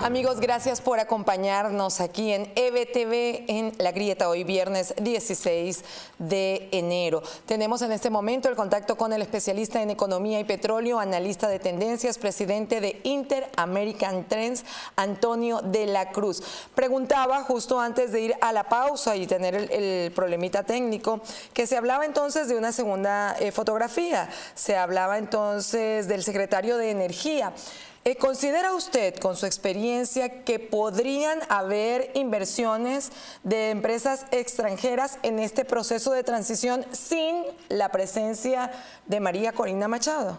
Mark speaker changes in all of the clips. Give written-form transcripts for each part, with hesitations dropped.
Speaker 1: Amigos, gracias por acompañarnos aquí en EBTV en La Grieta, hoy viernes 16 de enero. Tenemos en este momento el contacto con el especialista en economía y petróleo, analista de tendencias, presidente de Inter-American Trends, Antonio de la Cruz. Preguntaba justo antes de ir a la pausa y tener el problemita técnico, que se hablaba entonces de una segunda fotografía, se hablaba entonces del secretario de Energía. ¿Considera usted, con su experiencia, que podrían haber inversiones de empresas extranjeras en este proceso de transición sin la presencia de María Corina Machado?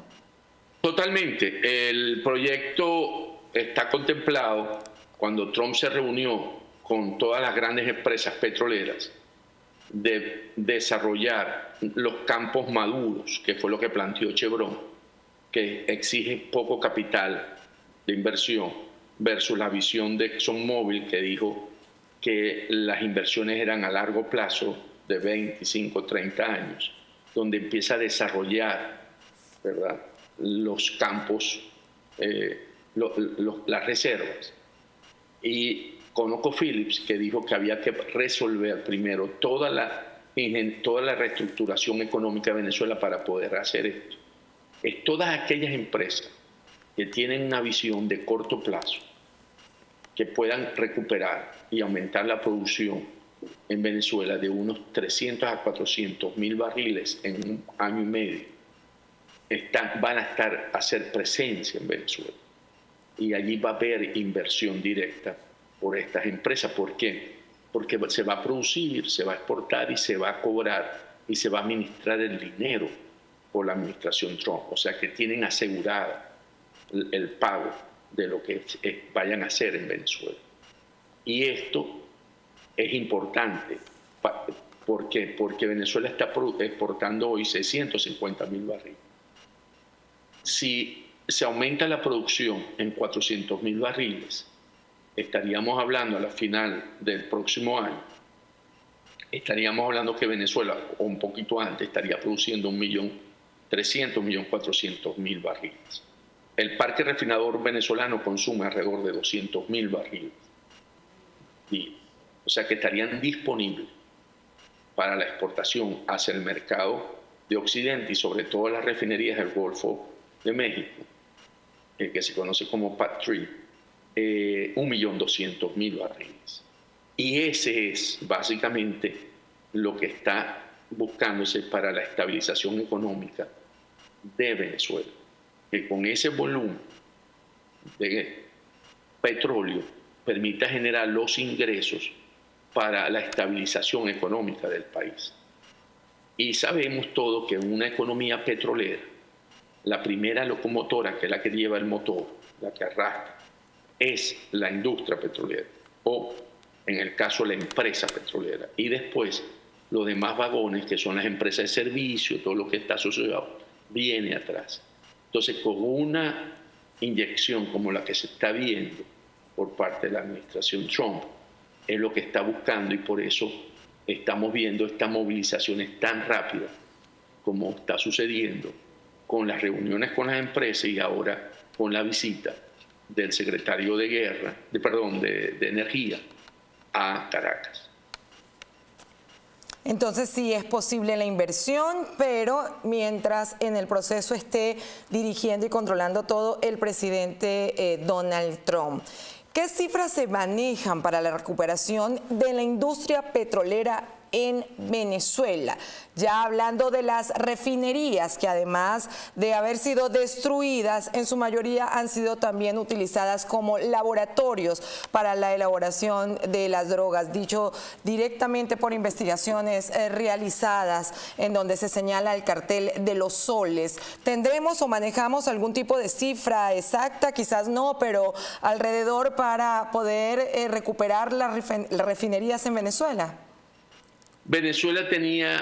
Speaker 2: Totalmente. El proyecto está contemplado cuando Trump se reunió con todas las grandes empresas petroleras de desarrollar los campos maduros, que fue lo que planteó Chevron, que exige poco capital de inversión versus la visión de ExxonMobil, que dijo que las inversiones eran a largo plazo de 25, 30 años, donde empieza a desarrollar, ¿verdad?, los campos, las reservas. Y ConocoPhillips, que dijo que había que resolver primero toda la reestructuración económica de Venezuela para poder hacer esto. Es todas aquellas empresas que tienen una visión de corto plazo, que puedan recuperar y aumentar la producción en Venezuela de unos 300 a 400 mil barriles en un año y medio, van a hacer presencia en Venezuela. Y allí va a haber inversión directa por estas empresas. ¿Por qué? Porque se va a producir, se va a exportar y se va a cobrar y se va a administrar el dinero por la administración Trump. O sea que tienen asegurada el pago de lo que vayan a hacer en Venezuela. Y esto es importante. ¿Por qué? Porque Venezuela está exportando hoy 650 mil barriles. Si se aumenta la producción en 400 mil barriles, estaríamos hablando a la final del próximo año, estaríamos hablando que Venezuela, o un poquito antes, estaría produciendo 1.300.000, 1.400.000 barriles. El parque refinador venezolano consume alrededor de 200.000 barriles. O sea que estarían disponibles para la exportación hacia el mercado de Occidente y sobre todo las refinerías del Golfo de México, que se conoce como PAC-3, 1.200.000 barriles. Y ese es básicamente lo que está buscándose para la estabilización económica de Venezuela, que con ese volumen de petróleo permita generar los ingresos para la estabilización económica del país. Y sabemos todos que en una economía petrolera, la primera locomotora, que es la que lleva el motor, la que arrastra, es la industria petrolera, o en el caso la empresa petrolera. Y después los demás vagones, que son las empresas de servicio, todo lo que está asociado, viene atrás. Entonces, con una inyección como la que se está viendo por parte de la administración Trump, es lo que está buscando, y por eso estamos viendo estas movilizaciones tan rápidas como está sucediendo con las reuniones con las empresas y ahora con la visita del secretario de Energía a Caracas.
Speaker 1: Entonces sí es posible la inversión, pero mientras en el proceso esté dirigiendo y controlando todo el presidente Donald Trump. ¿Qué cifras se manejan para la recuperación de la industria petrolera en Venezuela? Ya hablando de las refinerías, que además de haber sido destruidas, en su mayoría han sido también utilizadas como laboratorios para la elaboración de las drogas, dicho directamente por investigaciones realizadas en donde se señala el cartel de los soles. ¿Tendremos o manejamos algún tipo de cifra exacta? Quizás no, pero alrededor, para poder recuperar las refinerías en Venezuela.
Speaker 2: Venezuela tenía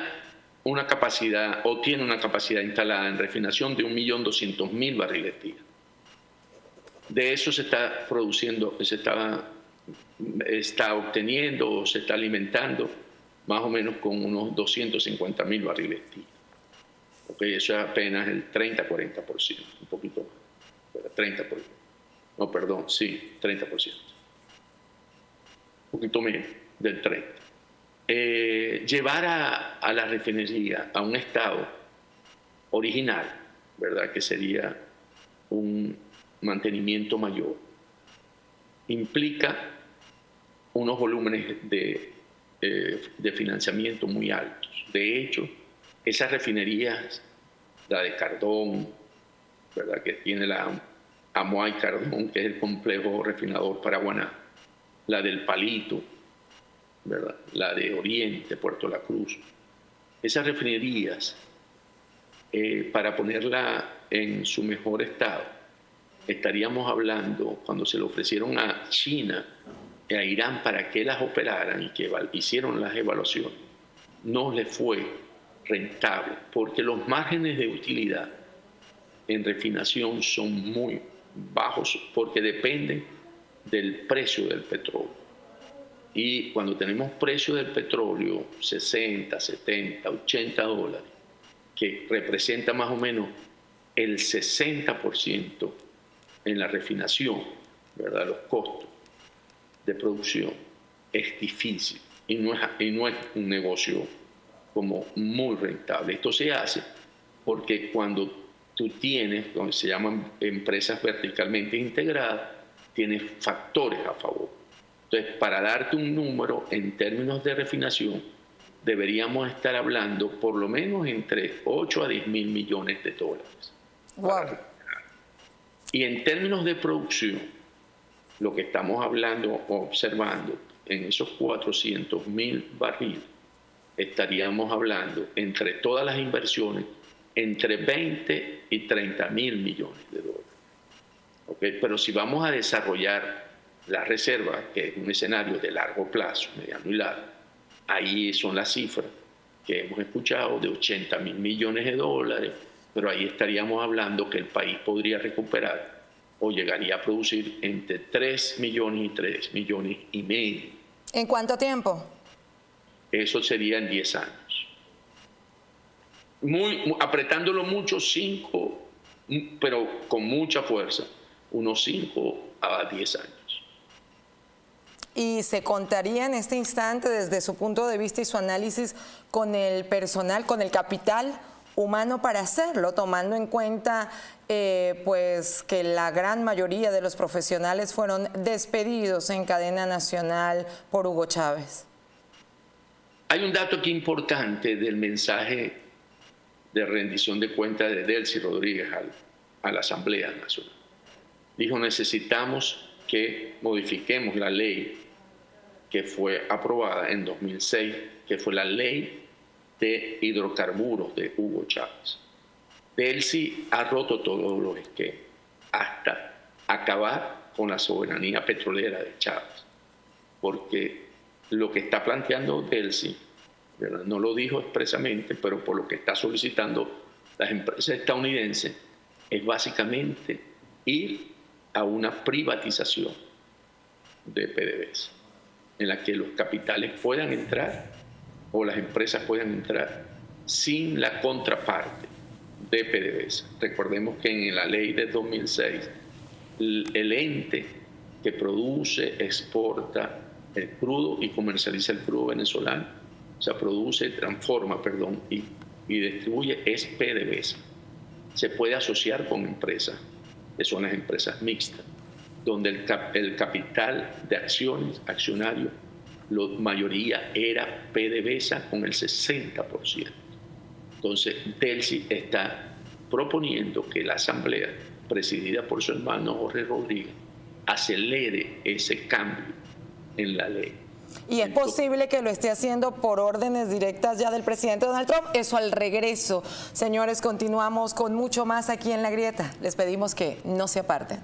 Speaker 2: una capacidad, o tiene una capacidad instalada en refinación de 1.200.000 barriles día. De eso se está produciendo, está obteniendo o se está alimentando más o menos con unos 250.000 barriles día. Okay, eso es apenas el 30-40%, un poquito más, 30%. No, perdón, sí, 30%. Un poquito menos del 30%. Llevar a la refinería a un estado original, ¿verdad? Que sería un mantenimiento mayor, implica unos volúmenes de financiamiento muy altos. De hecho, esas refinerías, la de Cardón, ¿verdad? Que tiene la Amoay Cardón, que es el complejo refinador Paraguaná, la del Palito, ¿verdad? La de Oriente, Puerto La Cruz. Esas refinerías, para ponerla en su mejor estado, estaríamos hablando, cuando se le ofrecieron a China y a Irán para que las operaran y que hicieron las evaluaciones, no les fue rentable, porque los márgenes de utilidad en refinación son muy bajos, porque dependen del precio del petróleo. Y cuando tenemos precio del petróleo 60, 70, 80 dólares, que representa más o menos el 60% en la refinación, ¿verdad? Los costos de producción, es difícil y no es un negocio como muy rentable. Esto se hace porque cuando tú tienes, lo que se llaman empresas verticalmente integradas, tienes factores a favor. Entonces, para darte un número en términos de refinación, deberíamos estar hablando por lo menos entre 8 a 10 mil millones de dólares.
Speaker 1: Wow.
Speaker 2: Y en términos de producción, lo que estamos hablando o observando en esos 400.000 barriles, estaríamos hablando entre todas las inversiones entre 20 y 30 mil millones de dólares. ¿Okay? Pero si vamos a desarrollar la reserva, que es un escenario de largo plazo, mediano y largo, ahí son las cifras que hemos escuchado de 80 mil millones de dólares, pero ahí estaríamos hablando que el país podría recuperar o llegaría a producir entre 3 millones y 3 millones y medio.
Speaker 1: ¿En cuánto tiempo?
Speaker 2: Eso sería en 10 años. Apretándolo mucho, 5, pero con mucha fuerza, unos 5 a 10 años.
Speaker 1: ¿Y se contaría en este instante, desde su punto de vista y su análisis, con el personal, con el capital humano para hacerlo, tomando en cuenta pues que la gran mayoría de los profesionales fueron despedidos en cadena nacional por Hugo Chávez?
Speaker 2: Hay un dato aquí importante del mensaje de rendición de cuentas de Delcy Rodríguez a la Asamblea Nacional. Dijo: necesitamos que modifiquemos la ley que fue aprobada en 2006, que fue la ley de hidrocarburos de Hugo Chávez. Delcy ha roto todos los esquemas hasta acabar con la soberanía petrolera de Chávez, porque lo que está planteando Delcy, ¿verdad?, no lo dijo expresamente, pero por lo que está solicitando las empresas estadounidenses, es básicamente ir a una privatización de PDVSA, en la que los capitales puedan entrar o las empresas puedan entrar sin la contraparte de PDVSA. Recordemos que en la ley de 2006, el ente que produce, exporta el crudo y comercializa el crudo venezolano, o sea, transforma, y distribuye, es PDVSA. Se puede asociar con empresas, que son las empresas mixtas, donde el capital de accionario, la mayoría era PDVSA con el 60%. Entonces, Delcy está proponiendo que la Asamblea, presidida por su hermano Jorge Rodríguez, acelere ese cambio en la ley.
Speaker 1: ¿Y es posible que lo esté haciendo por órdenes directas ya del presidente Donald Trump? Eso al regreso. Señores, continuamos con mucho más aquí en La Grieta. Les pedimos que no se aparten.